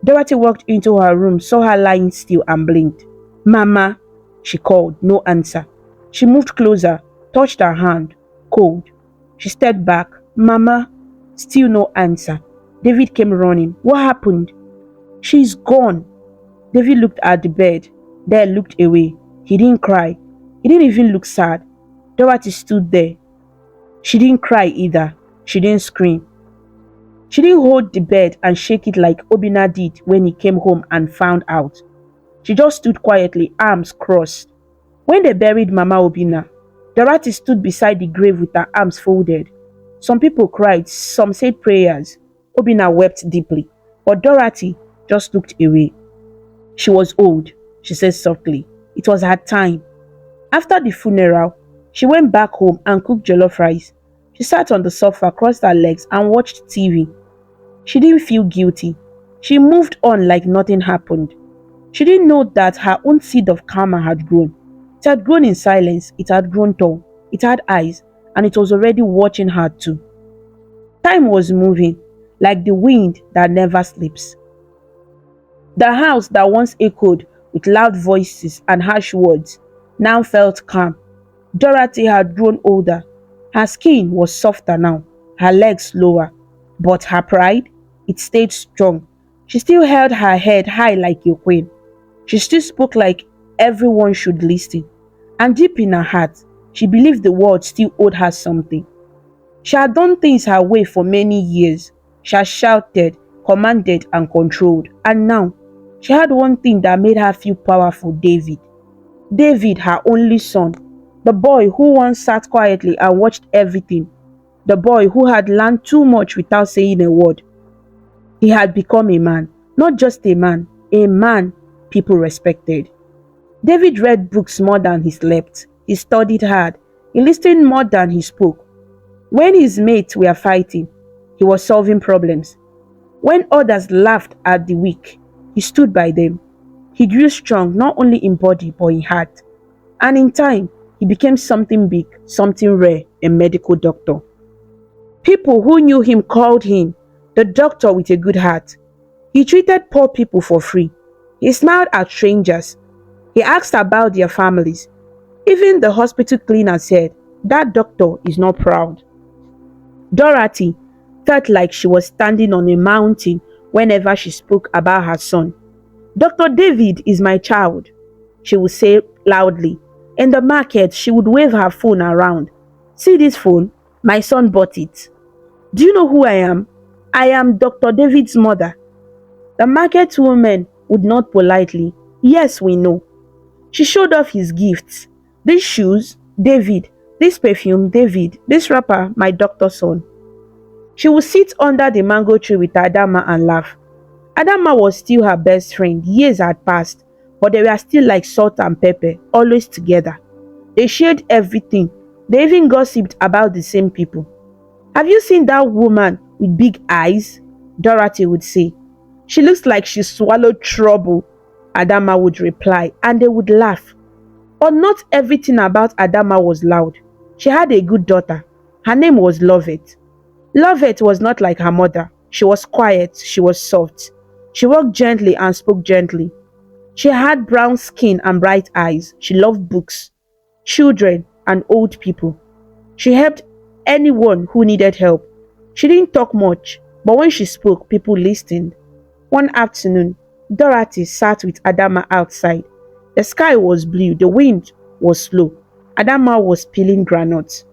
Dorothy walked into her room, saw her lying still and blinked. Mama, she called, no answer. She moved closer, touched her hand, cold. She stepped back. Mama, still no answer. David came running. What happened? She's gone. David looked at the bed, then looked away. He didn't cry. He didn't even look sad. Dorothy stood there. She didn't cry either. She didn't scream. She didn't hold the bed and shake it like Obina did when he came home and found out. She just stood quietly, arms crossed. When they buried Mama Obina, Dorothy stood beside the grave with her arms folded. Some people cried, some said prayers. Obina wept deeply, but Dorothy just looked away. She was old, she said softly. It was her time. After the funeral, she went back home and cooked jollof rice. She sat on the sofa, crossed her legs, and watched TV. She didn't feel guilty. She moved on like nothing happened. She didn't know that her own seed of karma had grown. It had grown in silence, it had grown tall, it had eyes, and it was already watching her too. Time was moving, like the wind that never sleeps. The house that once echoed with loud voices and harsh words now felt calm. Dorothy had grown older. Her skin was softer now, her legs lower. But her pride, it stayed strong. She still held her head high like a queen. She still spoke like everyone should listen. And deep in her heart, she believed the world still owed her something. She had done things her way for many years. She had shouted, commanded, and controlled. And now, she had one thing that made her feel powerful: David. David, her only son. The boy who once sat quietly and watched everything. The boy who had learned too much without saying a word. He had become a man. Not just a man people respected. David read books more than he slept. He studied hard. He listened more than he spoke. When his mates were fighting, he was solving problems. When others laughed at the weak, he stood by them. He grew strong not only in body but in heart. And in time, he became something big, something rare, a medical doctor. People who knew him called him the doctor with a good heart. He treated poor people for free. He smiled at strangers. He asked about their families. Even the hospital cleaner said, "That doctor is not proud." Dorothy felt like she was standing on a mountain whenever she spoke about her son. "Dr. David is my child," she would say loudly. In the market, she would wave her phone around. "See this phone? My son bought it. Do you know who I am? I am Dr. David's mother." The market woman would nod politely. "Yes, we know." She showed off his gifts. "These shoes, David. This perfume, David. This wrapper, my doctor's son." She would sit under the mango tree with Adama and laugh. Adama was still her best friend. Years had passed, but they were still like salt and pepper, always together. They shared everything. They even gossiped about the same people. "Have you seen that woman with big eyes?" Dorothy would say. "She looks like she swallowed trouble," Adama would reply, and they would laugh. But not everything about Adama was loud. She had a good daughter. Her name was Loveit. Loveit was not like her mother. She was quiet, she was soft. She walked gently and spoke gently. She had brown skin and bright eyes. She loved books, children, and old people. She helped anyone who needed help. She didn't talk much, but when she spoke, people listened. One afternoon, Dorothy sat with Adama outside. The sky was blue, the wind was slow. Adama was peeling granules.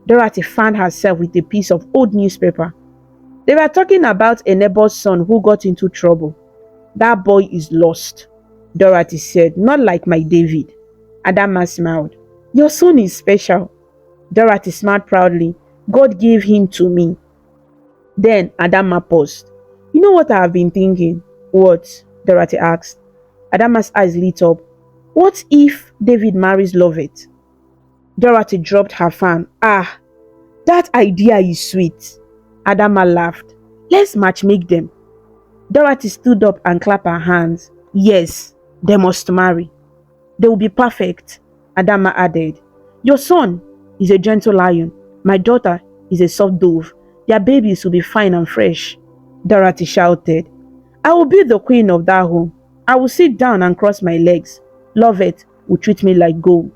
Dorothy found herself with a piece of old newspaper. They were talking about a neighbor's son who got into trouble. "That boy is lost," Dorothy said, "not like my David." Adama smiled. "Your son is special." Dorothy smiled proudly. "God gave him to me." Then Adama paused. "You know what I have been thinking?" "What?" Dorothy asked. Adama's eyes lit up. "What if David marries Loveit?" Dorothy dropped her fan. "Ah, that idea is sweet." Adama laughed. "Let's matchmake them." Dorothy stood up and clapped her hands. "Yes, they must marry. They will be perfect," Adama added. "Your son is a gentle lion. My daughter is a soft dove. Their babies will be fine and fresh," Dorothy shouted. I will be the queen of that home. I will sit down and cross my legs. Loveit will treat me like gold.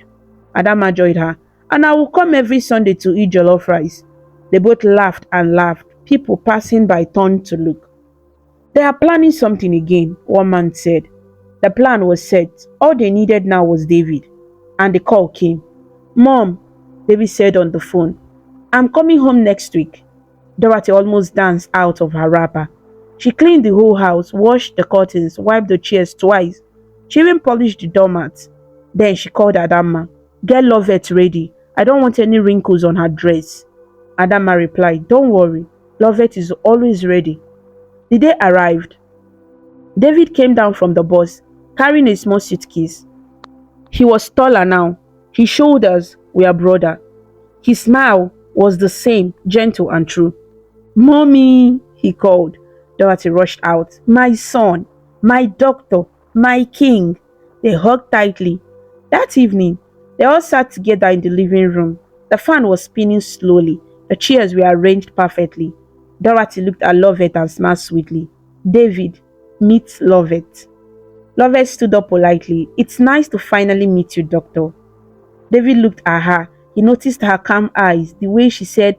Adama joined her. And I will come every Sunday to eat jollof rice. They both laughed and laughed. People passing by turned to look. They are planning something again, one man said. The plan was set. All they needed now was David. And the call came. Mom, David said on the phone, I'm coming home next week. Dorothy almost danced out of her wrapper. She cleaned the whole house, washed the curtains, wiped the chairs twice. She even polished the doormats. Then she called Adama. Get Loveit ready. I don't want any wrinkles on her dress. Adama replied, Don't worry. Loveit is always ready. The day arrived. David came down from the bus, carrying a small suitcase. He was taller now. His shoulders were broader. His smile was the same, gentle and true. Mommy, he called. Dorothy rushed out. My son, my doctor, my king. They hugged tightly. That evening, they all sat together in the living room. The fan was spinning slowly. The chairs were arranged perfectly. Dorothy looked at Loveit and smiled sweetly. David, meet Loveit. Loveit stood up politely. It's nice to finally meet you, doctor. David looked at her. He noticed her calm eyes, the way she said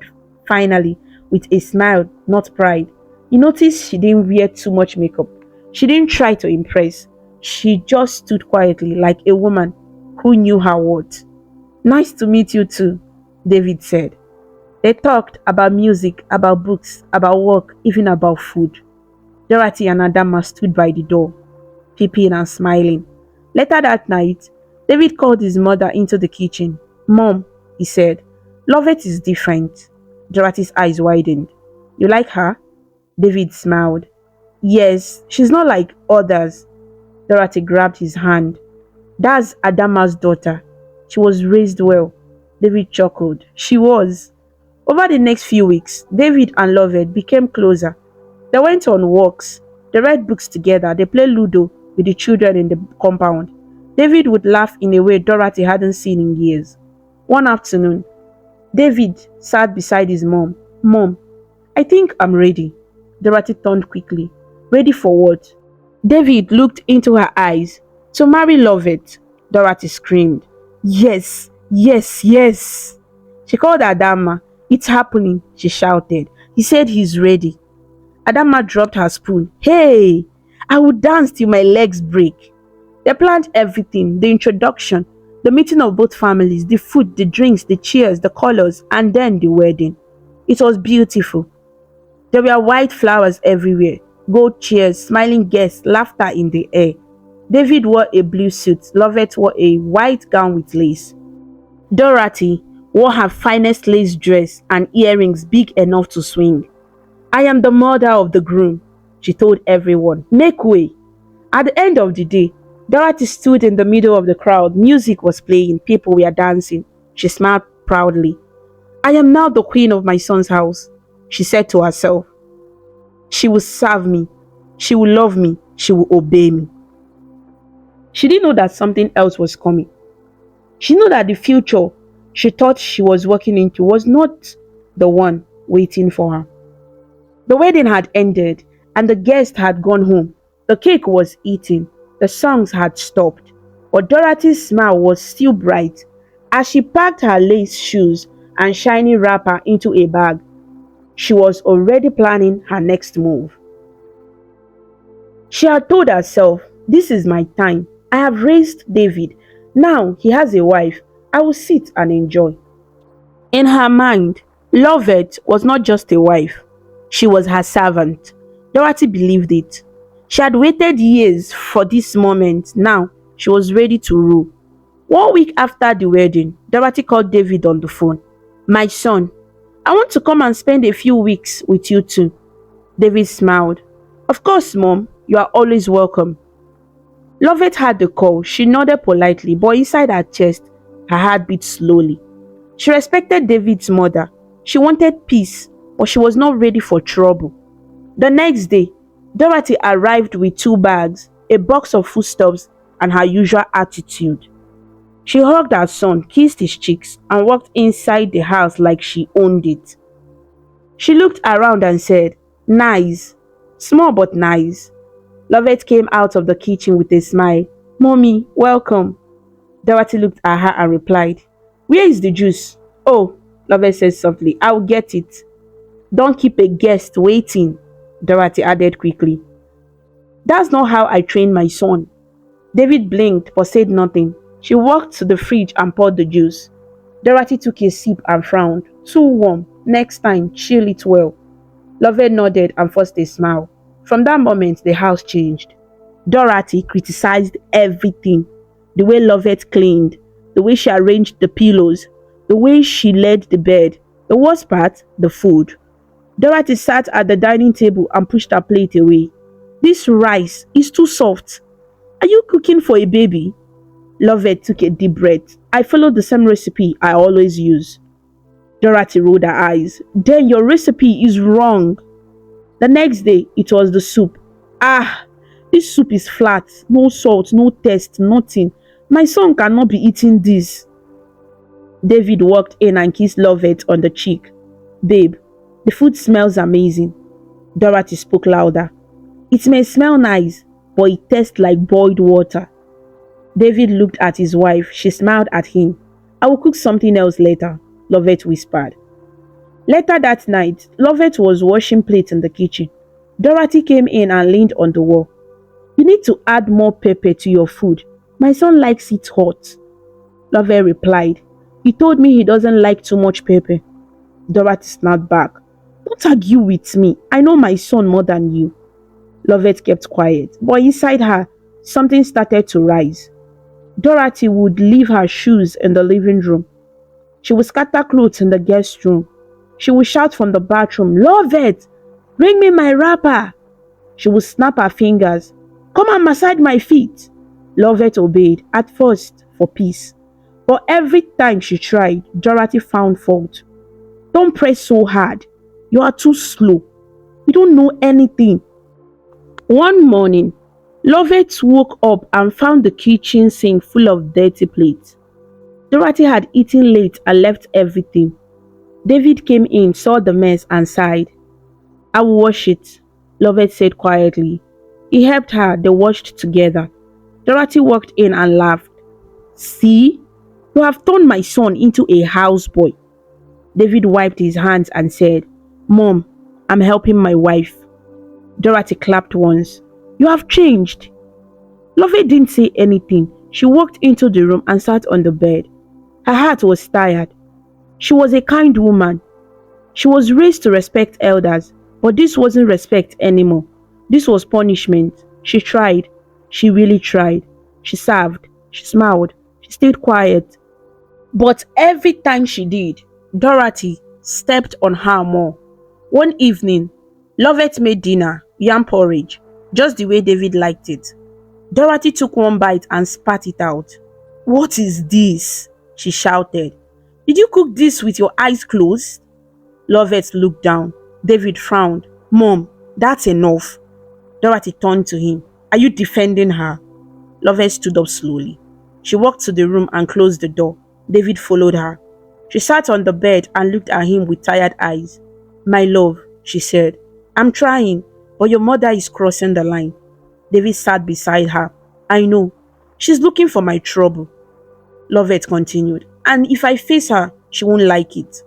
finally, with a smile, not pride. He noticed she didn't wear too much makeup. She didn't try to impress. She just stood quietly like a woman who knew her worth. Nice to meet you too, David said. They talked about music, about books, about work, even about food. Dorothy and Adama stood by the door, peeping and smiling. Later that night, David called his mother into the kitchen. Mom, he said, Loveit is different. Dorothy's eyes widened. You like her? David smiled. Yes, she's not like others. Dorothy grabbed his hand. That's Adama's daughter. She was raised well. David chuckled. She was. Over the next few weeks, David and Loveit became closer. They went on walks. They read books together. They played Ludo with the children in the compound. David would laugh in a way Dorothy hadn't seen in years. One afternoon, David sat beside his mom. Mom, I think I'm ready. Dorothy turned quickly. Ready for what? David looked into her eyes. To marry Loveit, Dorothy screamed. Yes, yes, yes. She called Adama. It's happening, she shouted. He said he's ready. Adama dropped her spoon. Hey, I will dance till my legs break. They planned everything, the introduction, the meeting of both families, the food, the drinks, the cheers, the colors, and then the wedding. It was beautiful. There were white flowers everywhere, gold chairs, smiling guests, laughter in the air. David wore a blue suit, Loveit wore a white gown with lace. Dorothy wore her finest lace dress and earrings big enough to swing. I am the mother of the groom, she told everyone. Make way. At the end of the day, Dorothy stood in the middle of the crowd. Music was playing, people were dancing. She smiled proudly. I am now the queen of my son's house, she said to herself. She will serve me. She will love me. She will obey me. She didn't know that something else was coming. She knew that the future she thought she was walking into was not the one waiting for her. The wedding had ended and the guests had gone home. The cake was eaten. The songs had stopped. But Dorothy's smile was still bright as she packed her lace shoes and shiny wrapper into a bag. She was already planning her next move. She had told herself, this is my time. I have raised David. Now he has a wife. I will sit and enjoy. In her mind, Loveit was not just a wife. She was her servant. Dorothy believed it. She had waited years for this moment. Now she was ready to rule. 1 week after the wedding, Dorothy called David on the phone. My son, I want to come and spend a few weeks with you too. David smiled. Of course, Mom, you are always welcome. Loveit had the call. She nodded politely, but inside her chest, her heart beat slowly. She respected David's mother. She wanted peace, but she was not ready for trouble. The next day, Dorothy arrived with 2 bags, a box of foodstuffs, and her usual attitude. She hugged her son, kissed his cheeks, and walked inside the house like she owned it. She looked around and said, Nice, small but nice. Lovett came out of the kitchen with a smile. Mommy, welcome. Dorothy looked at her and replied, Where is the juice? Oh, Lovett said softly, I'll get it. Don't keep a guest waiting, Dorothy added quickly. That's not how I train my son. David blinked but said nothing. She walked to the fridge and poured the juice. Dorothy took a sip and frowned. Too warm. Next time, chill it well. Lovett nodded and forced a smile. From that moment, the house changed. Dorothy criticized everything. The way Lovett cleaned, the way she arranged the pillows, the way she laid the bed. The worst part, the food. Dorothy sat at the dining table and pushed her plate away. This rice is too soft. Are you cooking for a baby? Lovett took a deep breath. I followed the same recipe I always use. Dorothy rolled her eyes. Then your recipe is wrong. The next day, it was the soup. Ah, this soup is flat. No salt, no taste, nothing. My son cannot be eating this. David walked in and kissed Lovett on the cheek. Babe, the food smells amazing. Dorothy spoke louder. It may smell nice, but it tastes like boiled water. David looked at his wife. She smiled at him. I will cook something else later, Lovett whispered. Later that night, Lovett was washing plates in the kitchen. Dorothy came in and leaned on the wall. You need to add more pepper to your food. My son likes it hot. Lovett replied. He told me he doesn't like too much pepper. Dorothy snapped back. Don't argue with me. I know my son more than you. Lovett kept quiet, but inside her, something started to rise. Dorothy would leave her shoes in the living room. She would scatter clothes in the guest room. She would shout from the bathroom, Lovett, bring me my wrapper. She would snap her fingers. Come and massage my feet. Lovett obeyed, at first for peace. But every time she tried, Dorothy found fault. Don't press so hard. You are too slow. You don't know anything. One morning, Lovett woke up and found the kitchen sink full of dirty plates. Dorothy had eaten late and left everything. David came in, saw the mess and sighed. I will wash it, Lovett said quietly. He helped her, they washed together. Dorothy walked in and laughed. See, you have turned my son into a houseboy. David wiped his hands and said, Mom, I'm helping my wife. Dorothy clapped once. You have changed. Lovett didn't say anything. She walked into the room and sat on the bed. Her heart was tired. She was a kind woman. She was raised to respect elders, but this wasn't respect anymore. This was punishment. She tried. She really tried. She served. She smiled. She stayed quiet. But every time she did, Dorothy stepped on her more. One evening, Lovett made dinner, yam porridge, just the way David liked it. Dorothy took one bite and spat it out. What is this? She shouted. Did you cook this with your eyes closed? Lovett looked down. David frowned. Mom, that's enough. Dorothy turned to him. Are you defending her? Lovett stood up slowly. She walked to the room and closed the door. David followed her. She sat on the bed and looked at him with tired eyes. My love, she said, I'm trying, but your mother is crossing the line. David sat beside her. I know. She's looking for my trouble. Lovett continued. And if I face her, she won't like it.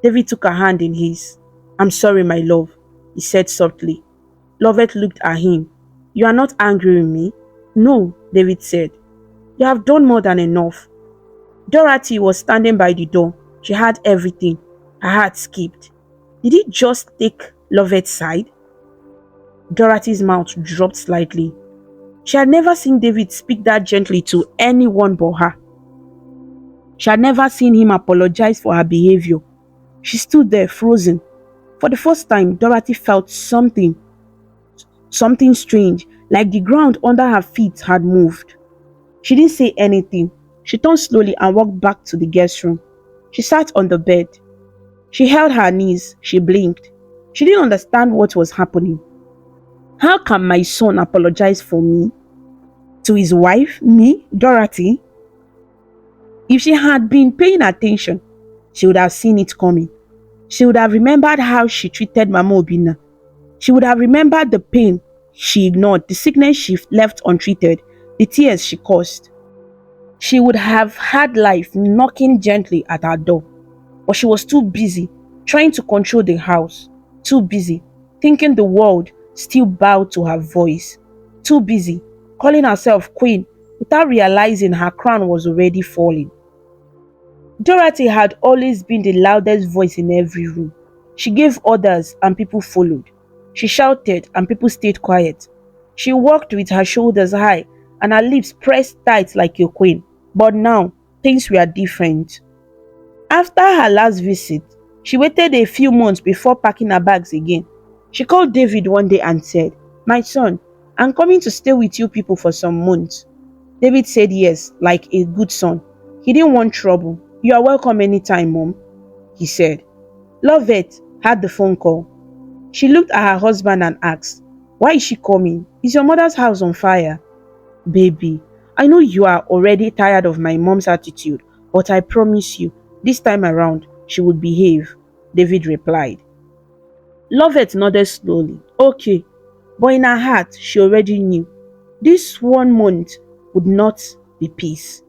David took her hand in his. I'm sorry, my love, he said softly. Lovett looked at him. You are not angry with me? No, David said. You have done more than enough. Dorothy was standing by the door. She had everything. Her heart skipped. Did he just take Lovett's side? Dorothy's mouth dropped slightly. She had never seen David speak that gently to anyone but her. She had never seen him apologize for her behavior. She stood there frozen. For the first time, Dorothy felt something strange, like the ground under her feet had moved. She didn't say anything. She turned slowly and walked back to the guest room. She sat on the bed. She held her knees. She blinked. She didn't understand what was happening. How can my son apologize for me? To his wife? Me? Dorothy? If she had been paying attention, she would have seen it coming. She would have remembered how she treated Mama Obina. She would have remembered the pain she ignored, the sickness she left untreated, the tears she caused. She would have had life knocking gently at her door, but she was too busy trying to control the house, too busy thinking the world still bowed to her voice, too busy calling herself queen without realizing her crown was already falling. Dorothy had always been the loudest voice in every room. She gave orders and people followed. She shouted and people stayed quiet. She walked with her shoulders high and her lips pressed tight like a queen. But now, things were different. After her last visit, she waited a few months before packing her bags again. She called David one day and said, "My son, I'm coming to stay with you people for some months." David said yes, like a good son. He didn't want trouble. "You are welcome anytime, Mom," he said. Loveit had the phone call. She looked at her husband and asked, "Why is she coming? Is your mother's house on fire?" "Baby, I know you are already tired of my mom's attitude, but I promise you, this time around, she would behave," David replied. Loveit nodded slowly. Okay, but in her heart, she already knew. This 1 month would not be peace.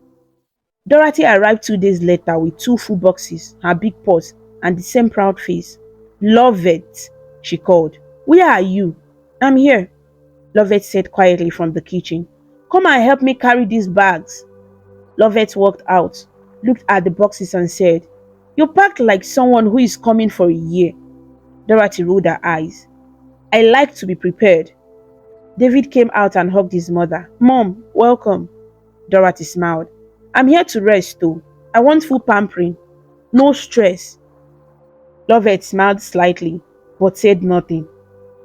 Dorothy arrived 2 days later with 2 full boxes, her big paws, and the same proud face. "Loveit," she called. "Where are you?" "I'm here," Loveit said quietly from the kitchen. "Come and help me carry these bags." Loveit walked out, looked at the boxes and said, "You packed like someone who is coming for a year." Dorothy rolled her eyes. "I like to be prepared." David came out and hugged his mother. "Mom, welcome." Dorothy smiled. "I'm here to rest though. I want full pampering. No stress." Loveit smiled slightly, but said nothing.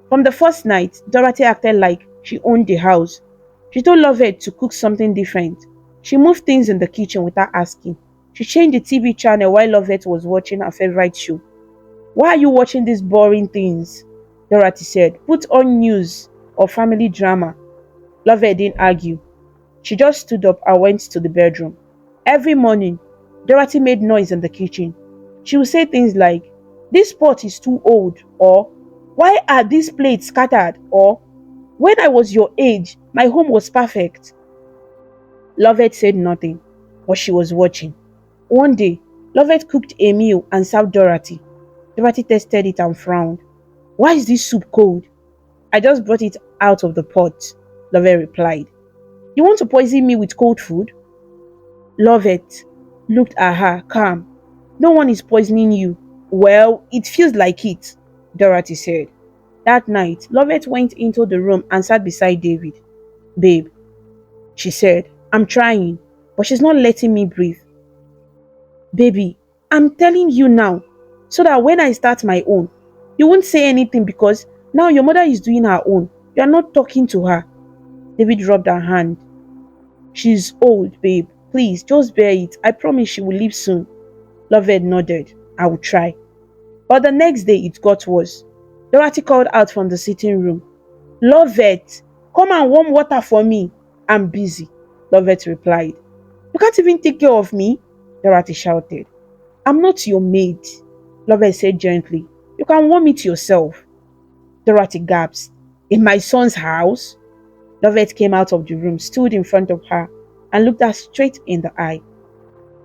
From the first night, Dorothy acted like she owned the house. She told Loveit to cook something different. She moved things in the kitchen without asking. She changed the TV channel while Loveit was watching her favorite show. "Why are you watching these boring things?" Dorothy said. "Put on news or family drama." Loveit didn't argue. She just stood up and went to the bedroom. Every morning, Dorothy made noise in the kitchen. She would say things like, "This pot is too old," or "Why are these plates scattered?" or "When I was your age, my home was perfect." Loveit said nothing, but she was watching. One day, Loveit cooked a meal and served Dorothy. Dorothy tasted it and frowned. "Why is this soup cold?" "I just brought it out of the pot," Loveit replied. "You want to poison me with cold food?" Loveit looked at her, calm. "No one is poisoning you." "Well, it feels like it," Dorothy said. That night, Loveit went into the room and sat beside David. "Babe," she said, "I'm trying, but she's not letting me breathe." "Baby, I'm telling you now, so that when I start my own, you won't say anything because now your mother is doing her own. You are not talking to her." David rubbed her hand. "She's old, babe. Please, just bear it. I promise she will leave soon." Loveit nodded. "I will try." But the next day it got worse. Dorothy called out from the sitting room. "Loveit, come and warm water for me." "I'm busy," Loveit replied. "You can't even take care of me?" Dorothy shouted. "I'm not your maid," Loveit said gently. "You can warm it yourself." Dorothy gasped. "In my son's house?" Loveit came out of the room, stood in front of her, and looked her straight in the eye.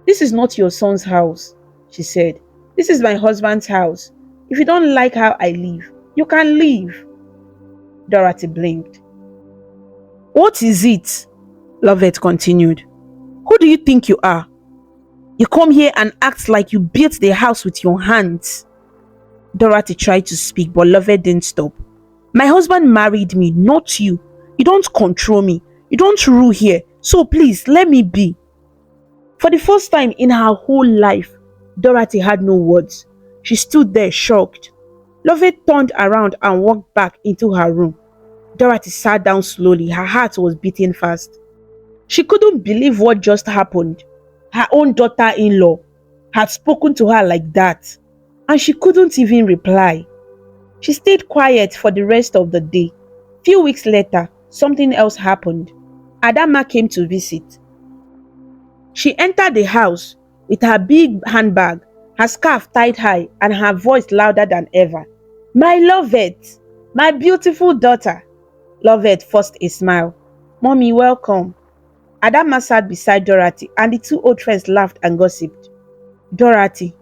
"This is not your son's house," she said. "This is my husband's house. If you don't like how I live, you can leave." Dorothy blinked. "What is it?" Loveit continued. "Who do you think you are? You come here and act like you built the house with your hands." Dorothy tried to speak, but Loveit didn't stop. "My husband married me, not you. You don't control me. You don't rule here. So please, let me be." For the first time in her whole life, Dorothy had no words. She stood there shocked. Loveit turned around and walked back into her room. Dorothy sat down slowly. Her heart was beating fast. She couldn't believe what just happened. Her own daughter-in-law had spoken to her like that, and she couldn't even reply. She stayed quiet for the rest of the day. Few weeks later, something else happened. Adama came to visit. She entered the house with her big handbag, her scarf tied high, and her voice louder than ever. "My Loveit, my beautiful daughter." Lovett forced a smile. Mommy, welcome. Adama sat beside Dorothy and the two old friends laughed and gossiped. Dorothy,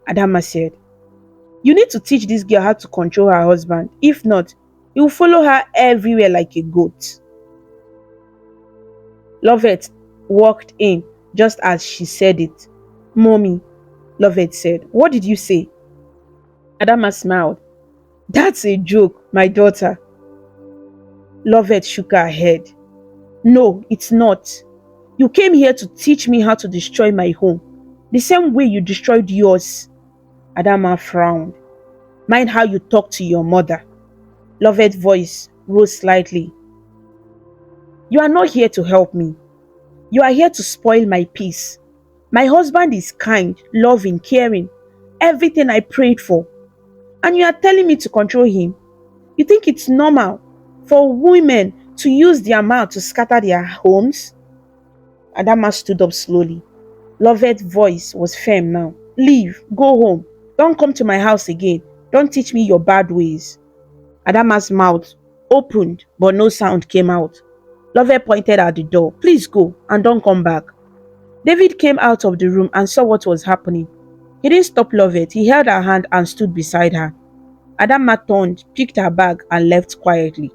Adama said, you need to teach this girl how to control her husband. If not, he will follow her everywhere like a goat. Lovett walked in just as she said it. Mommy, Lovett said, what did you say? Adama smiled. That's a joke, my daughter. Lovett shook her head. No, it's not. You came here to teach me how to destroy my home, the same way you destroyed yours. Adama frowned. Mind how you talk to your mother. Lovett's voice rose slightly. You are not here to help me. You are here to spoil my peace. My husband is kind, loving, caring, everything I prayed for. And you are telling me to control him? You think it's normal for women to use their mouth to scatter their homes? Adama stood up slowly. Lovett's voice was firm now. Leave, go home. Don't come to my house again. Don't teach me your bad ways. Adama's mouth opened, but no sound came out. Lovett pointed at the door. Please go and don't come back. David came out of the room and saw what was happening. He didn't stop Lovett. He held her hand and stood beside her. Adama turned, picked her bag and left quietly.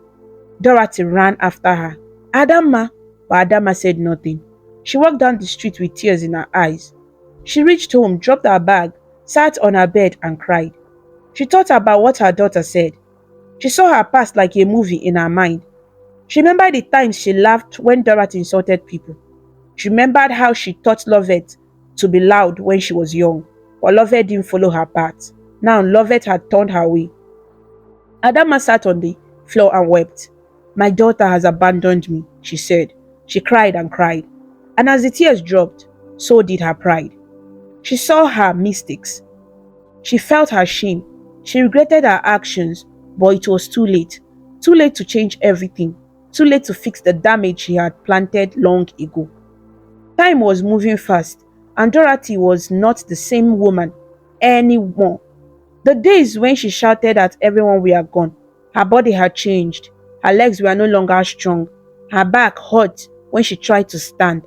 Dorothy ran after her. Adama, but Adama said nothing. She walked down the street with tears in her eyes. She reached home, dropped her bag, sat on her bed and cried. She thought about what her daughter said. She saw her past like a movie in her mind. She remembered the times she laughed when Dorothy insulted people. She remembered how she taught Lovett to be loud when she was young, but Lovett didn't follow her path. Now Lovett had turned her way. Adama sat on the floor and wept. My daughter has abandoned me, she said. She cried and cried. And as the tears dropped, so did her pride. She saw her mistakes. She felt her shame. She regretted her actions, but it was too late. Too late to change everything. Too late to fix the damage she had planted long ago. Time was moving fast, and Dorothy was not the same woman anymore. The days when she shouted at everyone we are gone, her body had changed. Her legs were no longer strong. Her back hurt when she tried to stand.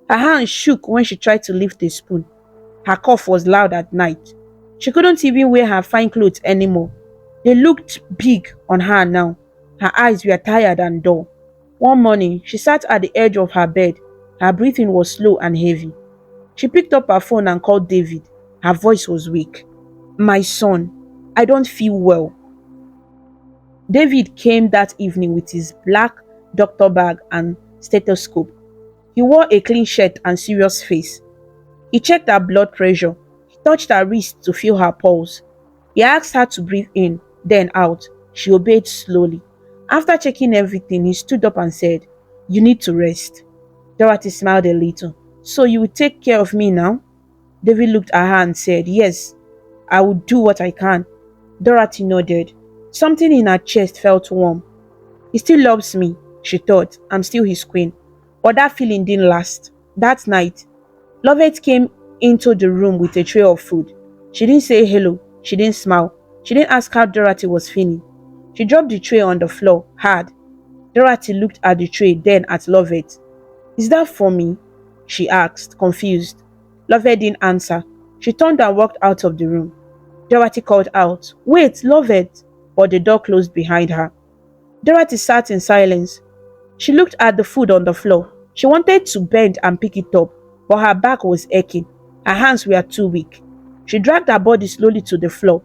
Her hands shook when she tried to lift a spoon. Her cough was loud at night. She couldn't even wear her fine clothes anymore. They looked big on her now. Her eyes were tired and dull. One morning, she sat at the edge of her bed. Her breathing was slow and heavy. She picked up her phone and called David. Her voice was weak. My son, I don't feel well. David came that evening with his black doctor bag and stethoscope. He wore a clean shirt and serious face. He checked her blood pressure. He touched her wrist to feel her pulse. He asked her to breathe in, then out. She obeyed slowly. After checking everything, he stood up and said, You need to rest. Dorothy smiled a little. So you will take care of me now? David looked at her and said, Yes, I will do what I can. Dorothy nodded. Something in her chest felt warm. He still loves me, she thought. I'm still his queen. But that feeling didn't last. That night, Loveit came into the room with a tray of food. She didn't say hello. She didn't smile. She didn't ask how Dorothy was feeling. She dropped the tray on the floor, hard. Dorothy looked at the tray, then at Loveit. Is that for me? She asked, confused. Loveit didn't answer. She turned and walked out of the room. Dorothy called out, Wait, Loveit! But the door closed behind her. Dorothy sat in silence. She looked at the food on the floor. She wanted to bend and pick it up, but her back was aching. Her hands were too weak. She dragged her body slowly to the floor.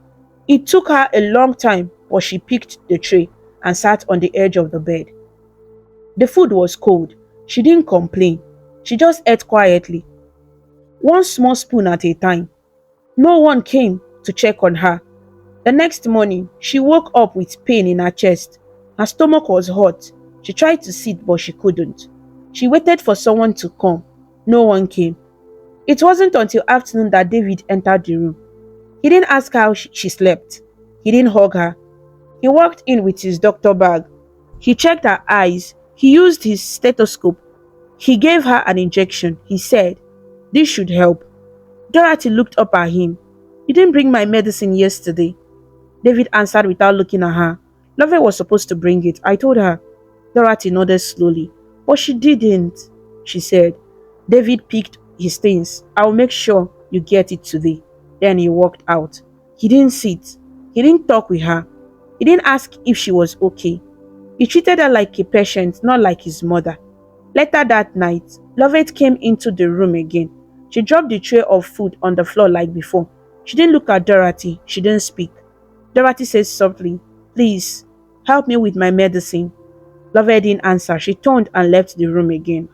It took her a long time, but she picked the tray and sat on the edge of the bed. The food was cold. She didn't complain. She just ate quietly, one small spoon at a time. No one came to check on her. The next morning, she woke up with pain in her chest. Her stomach was hot. She tried to sit, but she couldn't. She waited for someone to come. No one came. It wasn't until afternoon that David entered the room. He didn't ask how she slept. He didn't hug her. He walked in with his doctor bag. He checked her eyes. He used his stethoscope. He gave her an injection. He said, This should help. Dorothy looked up at him. You didn't bring my medicine yesterday. David answered without looking at her. Loveit was supposed to bring it. I told her. Dorothy nodded slowly. But she didn't, she said. David picked his things. I'll make sure you get it today. Then he walked out. He didn't sit. He didn't talk with her. He didn't ask if she was okay. He treated her like a patient, not like his mother. Later that night, Loveit came into the room again. She dropped the tray of food on the floor like before. She didn't look at Dorothy. She didn't speak. Dorothy said softly, Please, help me with my medicine. Loveit didn't answer. She turned and left the room again.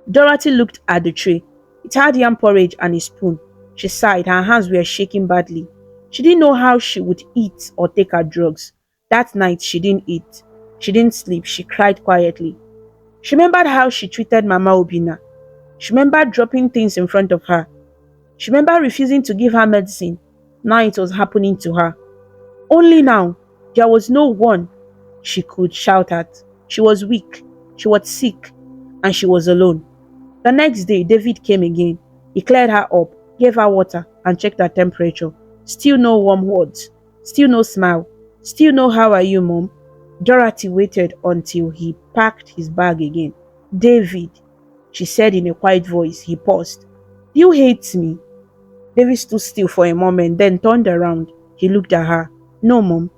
Dorothy looked at the tray. It had yam porridge and a spoon. She sighed. Her hands were shaking badly. She didn't know how she would eat or take her drugs. That night, she didn't eat. She didn't sleep. She cried quietly. She remembered how she treated Mama Obina. She remembered dropping things in front of her. She remembered refusing to give her medicine. Now it was happening to her. Only now, there was no one she could shout at. She was weak. She was sick. And she was alone. The next day, David came again. He cleared her up, gave her water, and checked her temperature. Still no warm words. Still no smile. Still no how are you, Mom? Dorothy waited until he packed his bag again. David, she said in a quiet voice. He paused. Do you hate me? David stood still for a moment, then turned around. He looked at her. No, Mom,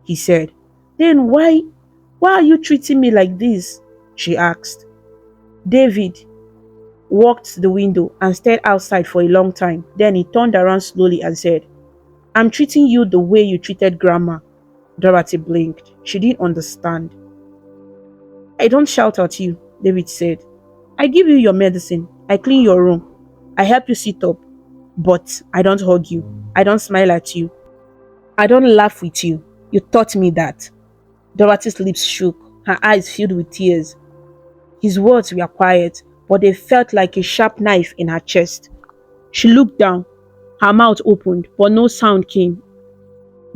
he said. Then why are you treating me like this? She asked. David walked to the window and stared outside for a long time. Then he turned around slowly and said, I'm treating you the way you treated Grandma. Dorothy blinked. She didn't understand. I don't shout at you, David said. I give you your medicine. I clean your room. I help you sit up. But I don't hug you. I don't smile at you. I don't laugh with you. You taught me that. Dorothy's lips shook. Her eyes filled with tears. His words were quiet, but they felt like a sharp knife in her chest. She looked down. Her mouth opened, but no sound came.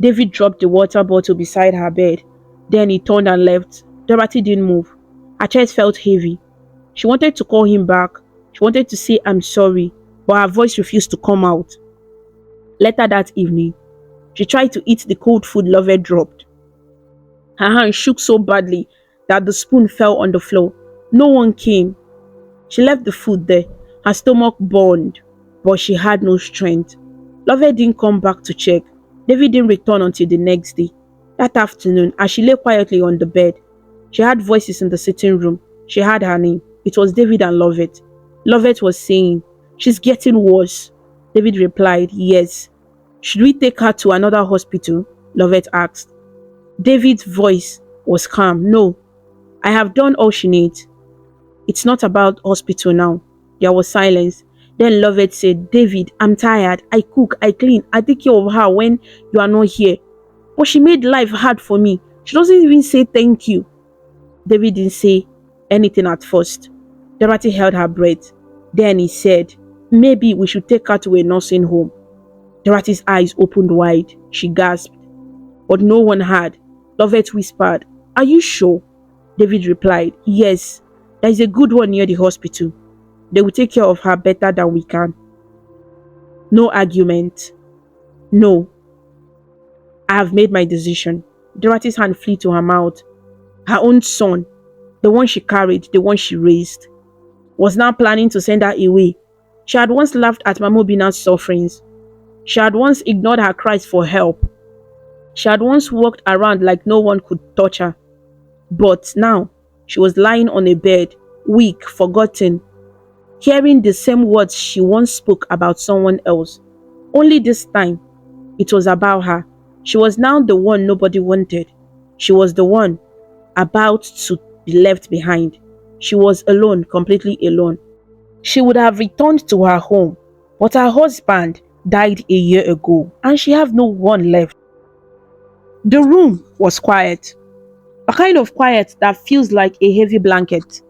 David dropped the water bottle beside her bed. Then he turned and left. Dorothy didn't move. Her chest felt heavy. She wanted to call him back. She wanted to say, I'm sorry, but her voice refused to come out. Later that evening, she tried to eat the cold food Loveit dropped. Her hand shook so badly that the spoon fell on the floor. No one came. She left the food there. Her stomach burned, but she had no strength. Loveit didn't come back to check. David didn't return until the next day. That afternoon, as she lay quietly on the bed, she heard voices in the sitting room. She heard her name. It was David and Loveit. Loveit was saying, She's getting worse. David replied, Yes. Should we take her to another hospital? Loveit asked. David's voice was calm. No, I have done all she needs. It's not about hospital now. There was silence. Then Loveit said, David, I'm tired. I cook, I clean, I take care of her when you are not here. But she made life hard for me. She doesn't even say thank you. David didn't say anything at first. Dorothy held her breath. Then he said, maybe we should take her to a nursing home. Dorothy's eyes opened wide. She gasped. But no one heard. Loveit whispered, Are you sure? David replied, Yes. There is a good one near the hospital. They will take care of her better than we can. No argument. No. I have made my decision. Dorothy's hand flew to her mouth. Her own son, the one she carried, the one she raised, was now planning to send her away. She had once laughed at Mama Obina's sufferings. She had once ignored her cries for help. She had once walked around like no one could touch her. But now, she was lying on a bed, weak, forgotten, hearing the same words she once spoke about someone else. Only this time, it was about her. She was now the one nobody wanted. She was the one about to be left behind. She was alone, completely alone. She would have returned to her home, but her husband died a year ago and she had no one left. The room was quiet, a kind of quiet that feels like a heavy blanket.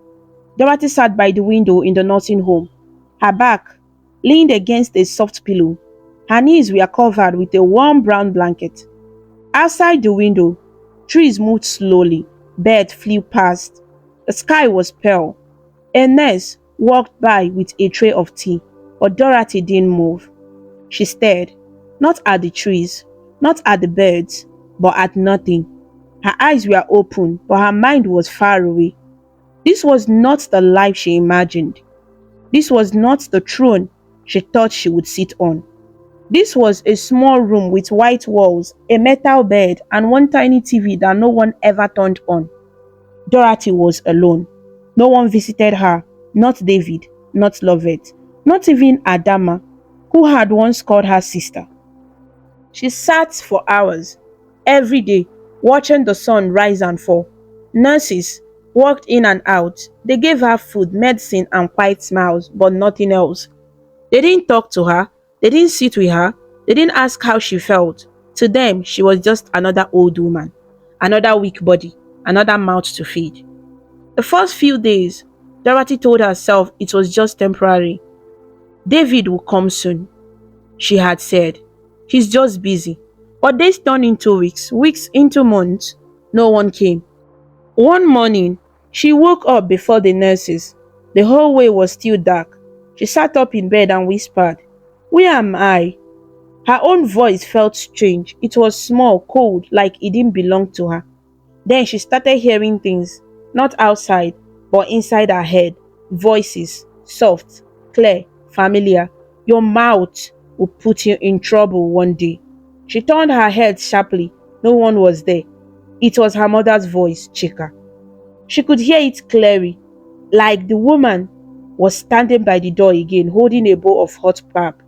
Dorothy sat by the window in the nursing home, her back leaned against a soft pillow. Her knees were covered with a warm brown blanket. Outside the window, trees moved slowly, birds flew past. The sky was pale. A nurse walked by with a tray of tea, but Dorothy didn't move. She stared, not at the trees, not at the birds, but at nothing. Her eyes were open, but her mind was far away. This was not the life she imagined. This was not the throne she thought she would sit on. This was a small room with white walls, a metal bed, and one tiny TV that no one ever turned on. Dorothy was alone. No one visited her, not David, not Loveit, not even Adama, who had once called her sister. She sat for hours, every day, watching the sun rise and fall. Nurses walked in and out. They gave her food, medicine, and quiet smiles, but nothing else. They didn't talk to her. They didn't sit with her. They didn't ask how she felt. To them, she was just another old woman, another weak body, another mouth to feed. The first few days, Dorothy told herself it was just temporary. David will come soon, she had said. He's just busy. But days turned into weeks, weeks into months. No one came. One morning, she woke up before the nurses. The hallway was still dark. She sat up in bed and whispered, "Where am I?" Her own voice felt strange. It was small, cold, like it didn't belong to her. Then she started hearing things, not outside, but inside her head. Voices, soft, clear, familiar. Your mouth will put you in trouble one day. She turned her head sharply. No one was there. It was her mother's voice, Chika. She could hear it clearly, like the woman was standing by the door again, holding a bowl of hot pap.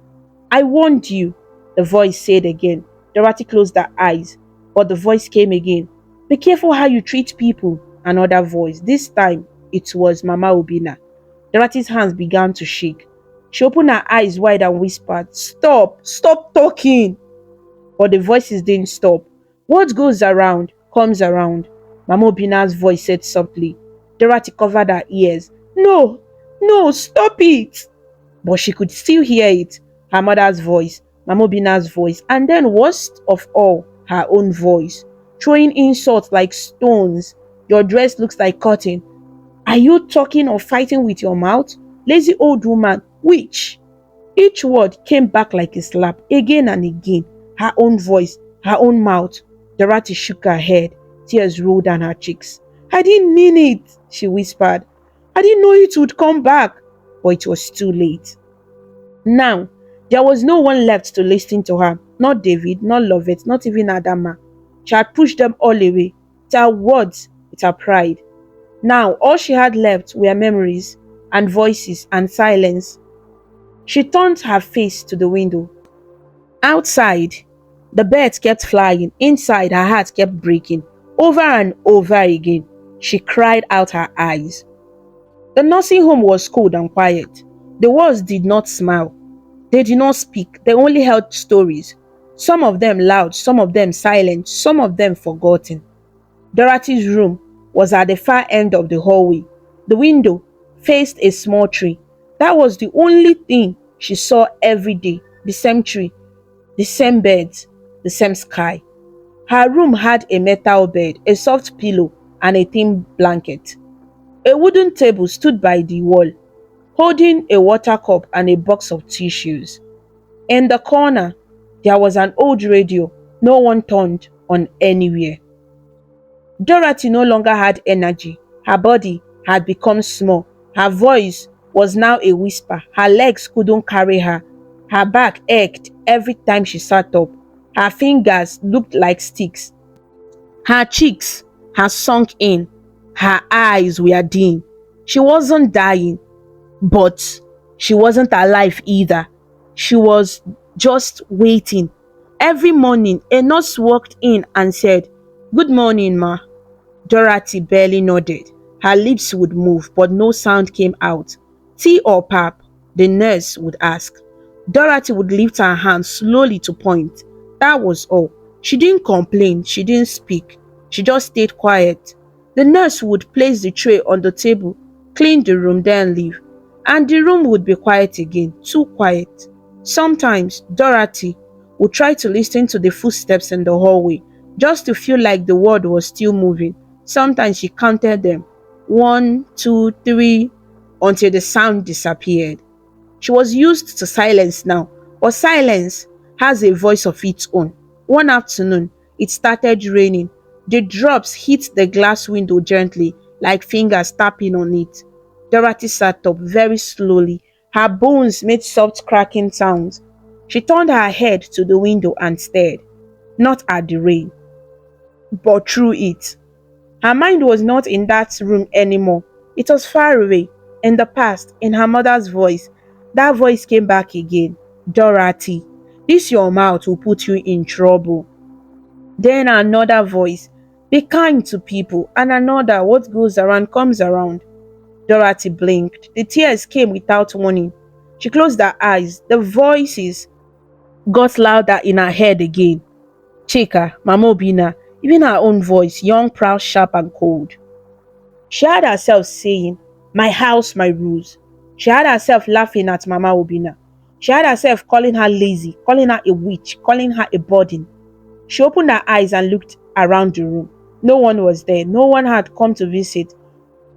"I warned you," the voice said again. Dorothy closed her eyes, but the voice came again. "Be careful how you treat people." Another voice. This time, it was Mama Obina. Dorothy's hands began to shake. She opened her eyes wide and whispered, Stop talking." But the voices didn't stop. "What goes around, comes around," Mama Obina's voice said softly. Dorothy covered her ears. No, no, stop it." But she could still hear it. Her mother's voice, Mama Obina's voice, and then worst of all, her own voice, throwing insults like stones. "Your dress looks like cotton. Are you talking or fighting with your mouth? Lazy old woman, witch." Each word came back like a slap, again and again. Her own voice, her own mouth. Dorothy shook her head. Tears rolled down her cheeks. "I didn't mean it," she whispered. "I didn't know it would come back." But it was too late. Now, there was no one left to listen to her. Not David, not Loveit, not even Adama. She had pushed them all away. With her words, with her pride. Now, all she had left were memories and voices and silence. She turned her face to the window. Outside, the birds kept flying. Inside, her heart kept breaking. Over and over again, she cried out her eyes. The nursing home was cold and quiet. The walls did not smile. They did not speak. They only held stories. Some of them loud, some of them silent, some of them forgotten. Dorothy's room was at the far end of the hallway. The window faced a small tree. That was the only thing she saw every day. The same tree, the same beds, the same sky. Her room had a metal bed, a soft pillow, and a thin blanket. A wooden table stood by the wall, holding a water cup and a box of tissues. In the corner, there was an old radio no one turned on anywhere. Dorothy no longer had energy. Her body had become small. Her voice was now a whisper. Her legs couldn't carry her. Her back ached every time she sat up. Her fingers looked like sticks. Her cheeks had sunk in. Her eyes were dim. She wasn't dying, but she wasn't alive either. She was just waiting. Every morning, a nurse walked in and said, "Good morning, ma." Dorothy barely nodded. Her lips would move, but no sound came out. "Tea or pap?" the nurse would ask. Dorothy would lift her hand slowly to point. That was all. She didn't complain. She didn't speak. She just stayed quiet. The nurse would place the tray on the table, clean the room, then leave. And the room would be quiet again, too quiet. Sometimes Dorothy would try to listen to the footsteps in the hallway, just to feel like the world was still moving. Sometimes she counted them, 1, 2, 3, until the sound disappeared. She was used to silence now, but silence has a voice of its own. One afternoon, it started raining. The drops hit the glass window gently, like fingers tapping on it. Dorothy sat up very slowly. Her bones made soft cracking sounds. She turned her head to the window and stared, not at the rain, but through it. Her mind was not in that room anymore. It was far away, in the past, in her mother's voice. That voice came back again. Dorothy, this your mouth will put you in trouble. Then another voice. Be kind to people. And another, what goes around comes around. Dorothy blinked. The tears came without warning. She closed her eyes. The voices got louder in her head again. Chika, Mama Obina, even her own voice, young, proud, sharp, and cold. She had herself saying, my house, my rules. She had herself laughing at Mama Obina. She had herself calling her lazy, calling her a witch, calling her a burden. She opened her eyes and looked around the room. No one was there. No one had come to visit.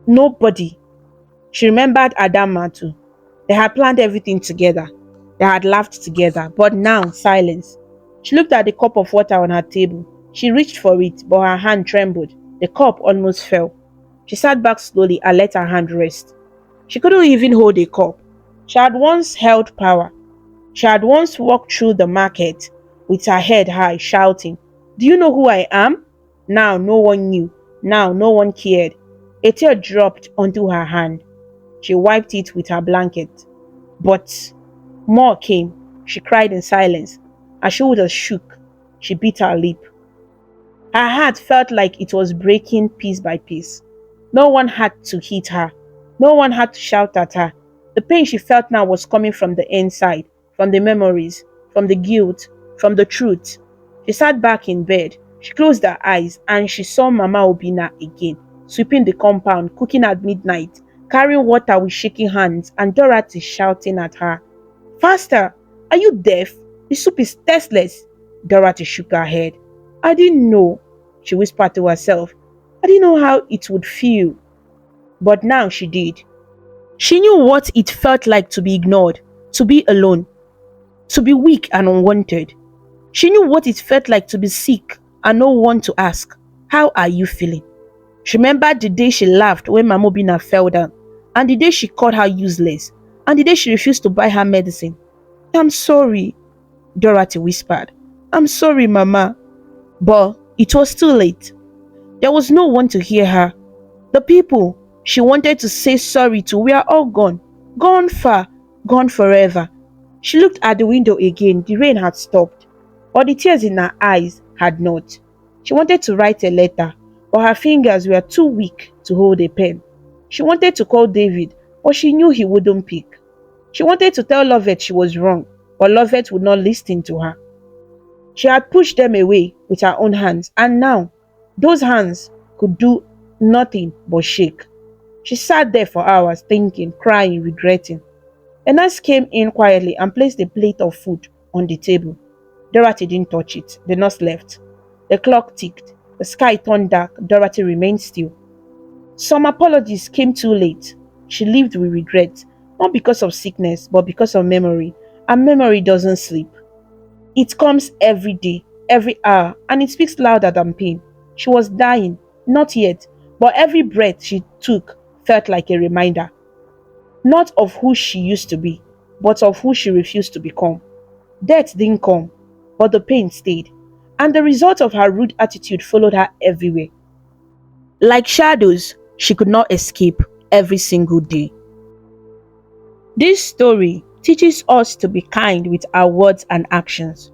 Nobody. She remembered Adama too. They had planned everything together. They had laughed together. But now, silence. She looked at the cup of water on her table. She reached for it, but her hand trembled. The cup almost fell. She sat back slowly and let her hand rest. She couldn't even hold a cup. She had once held power. She had once walked through the market with her head high, shouting, do you know who I am? Now no one knew. Now no one cared. A tear dropped onto her hand. She wiped it with her blanket. But more came. She cried in silence. Her shoulders shook. She bit her lip. Her heart felt like it was breaking piece by piece. No one had to hit her. No one had to shout at her. The pain she felt now was coming from the inside, from the memories, from the guilt, from the truth. She sat back in bed. She closed her eyes and she saw Mama Obina again, sweeping the compound, cooking at midnight, carrying water with shaking hands, and Dorothy shouting at her. Faster! Are you deaf? The soup is tasteless. Dorothy shook her head. I didn't know, she whispered to herself. I didn't know how it would feel. But now she did. She knew what it felt like to be ignored, to be alone, to be weak and unwanted. She knew what it felt like to be sick and no one to ask, how are you feeling? She remembered the day she laughed when Mama Obina fell down, and the day she called her useless, and the day she refused to buy her medicine. I'm sorry, Dorothy whispered. I'm sorry, Mama. But it was too late. There was no one to hear her. The people she wanted to say sorry to were all gone. Gone far, gone forever. She looked at the window again. The rain had stopped, but the tears in her eyes had not. She wanted to write a letter, but her fingers were too weak to hold a pen. She wanted to call David, but she knew he wouldn't pick. She wanted to tell Loveit she was wrong, but Loveit would not listen to her. She had pushed them away with her own hands, and now those hands could do nothing but shake. She sat there for hours thinking, crying, regretting. A nurse came in quietly and placed a plate of food on the table. Dorothy didn't touch it. The nurse left. The clock ticked. The sky turned dark. Dorothy remained still. Some apologies came too late. She lived with regret, not because of sickness, but because of memory. And memory doesn't sleep. It comes every day, every hour, and it speaks louder than pain. She was dying, not yet, but every breath she took felt like a reminder. Not of who she used to be, but of who she refused to become. Death didn't come, but the pain stayed, and the result of her rude attitude followed her everywhere. Like shadows, she could not escape every single day. This story teaches us to be kind with our words and actions.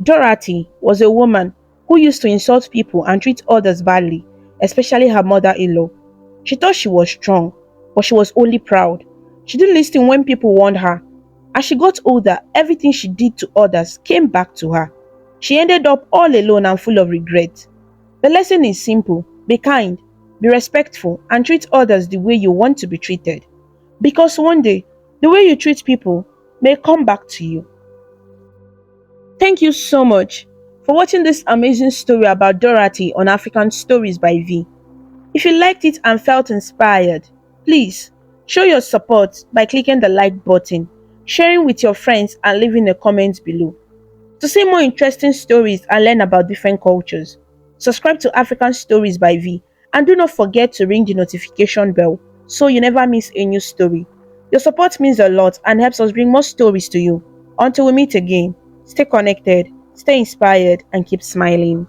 Dorothy was a woman who used to insult people and treat others badly, especially her mother-in-law. She thought she was strong, but she was only proud. She didn't listen when people warned her. As she got older, everything she did to others came back to her. She ended up all alone and full of regret. The lesson is simple: be kind, be respectful, and treat others the way you want to be treated. Because one day, the way you treat people may come back to you. Thank you so much for watching this amazing story about Dorothy on African Stories by V. If you liked it and felt inspired, please show your support by clicking the like button, sharing with your friends, and leaving a comment below. To see more interesting stories and learn about different cultures, Subscribe to African Stories by V, and do not forget to ring the notification bell so you never miss a new story. Your support means a lot and helps us bring more stories to you. Until we meet again, stay connected, stay inspired, and keep smiling.